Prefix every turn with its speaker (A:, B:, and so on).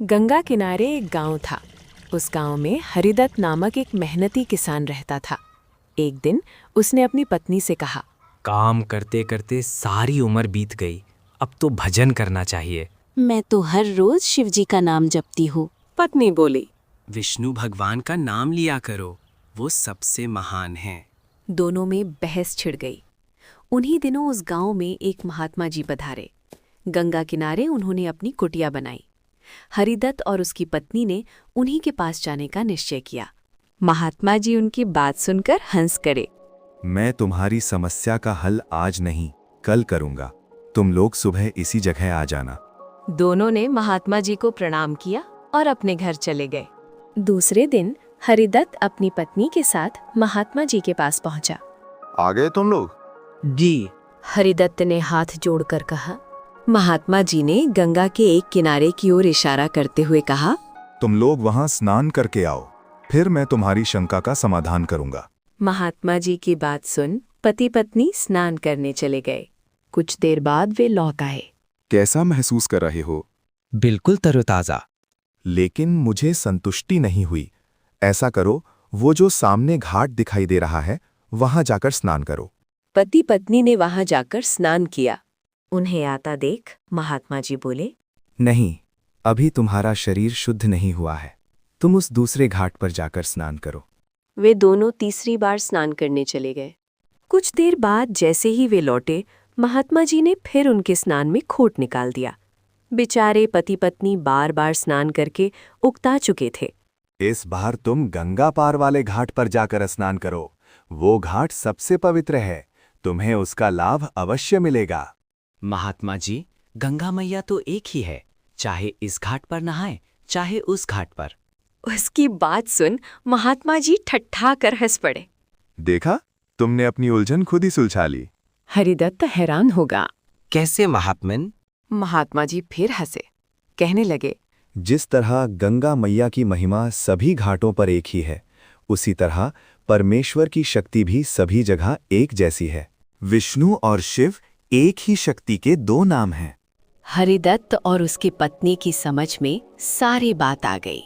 A: गंगा किनारे एक गांव था। उस गांव में हरिदत्त नामक एक मेहनती किसान रहता था। एक दिन उसने अपनी पत्नी से कहा,
B: काम करते करते सारी उम्र बीत गई, अब तो भजन करना चाहिए।
C: मैं तो हर रोज शिवजी का नाम जपती हूँ।
A: पत्नी बोली।
D: विष्णु भगवान का नाम लिया करो, वो सबसे महान हैं।
A: दोनों में बहस छिड़ गई। उन्हीं दिनों उस गांव में एक महात्मा जी पधारे। गंगा किनारे उन्होंने अपनी कुटिया बनाई। हरिदत्त और उसकी पत्नी ने उन्हीं के पास जाने का निश्चय किया। महात्मा जी उनकी बात सुनकर हंस पड़े।
E: मैं तुम्हारी समस्या का हल आज नहीं, कल करूंगा। तुम लोग सुबह इसी जगह आ जाना।
A: दोनों ने महात्मा जी को प्रणाम किया और अपने घर चले गए। दूसरे दिन हरिदत्त अपनी पत्नी के साथ महात्मा जी के पास पहुंचा।
F: आ गए तुम लोग?
D: जी।
A: हरिदत्त ने हाथ जोड़कर कहा। महात्मा जी ने गंगा के एक किनारे की ओर इशारा करते हुए कहा,
E: तुम लोग वहां स्नान करके आओ, फिर मैं तुम्हारी शंका का समाधान करूंगा।
A: महात्मा जी की बात सुन पति पत्नी स्नान करने चले गए। कुछ देर बाद वे लौट आए।
E: कैसा महसूस कर रहे हो?
B: बिल्कुल तरोताजा।
E: लेकिन मुझे संतुष्टि नहीं हुई। ऐसा करो, वो जो सामने घाट दिखाई दे रहा है वहां जाकर स्नान करो।
A: पति पत्नी ने वहां जाकर स्नान किया। उन्हें आता देख महात्मा जी बोले,
E: नहीं, अभी तुम्हारा शरीर शुद्ध नहीं हुआ है। तुम उस दूसरे घाट पर जाकर स्नान करो।
A: वे दोनों तीसरी बार स्नान करने चले गए। कुछ देर बाद जैसे ही वे लौटे, महात्मा जी ने फिर उनके स्नान में खोट निकाल दिया। बेचारे पति पत्नी बार बार स्नान करके उकता चुके थे।
E: इस बार तुम गंगा पार वाले घाट पर जाकर स्नान करो। वो घाट सबसे पवित्र है, तुम्हें उसका लाभ अवश्य मिलेगा।
D: महात्मा जी, गंगा मैया तो एक ही है, चाहे इस घाट पर नहाएं, चाहे उस घाट पर।
A: उसकी बात सुन महात्मा जी ठट्ठा कर हंस पड़े।
E: देखा, तुमने अपनी उलझन खुद ही सुलझा ली।
A: हरिदत्त हैरान होगा।
D: कैसे महात्मन?
A: महात्मा जी फिर हंसे, कहने लगे,
E: जिस तरह गंगा मैया की महिमा सभी घाटों पर एक ही है, उसी तरह परमेश्वर की शक्ति भी सभी जगह एक जैसी है। विष्णु और शिव एक ही शक्ति के दो नाम हैं।
A: हरिदत्त और उसकी पत्नी की समझ में सारी बात आ गई।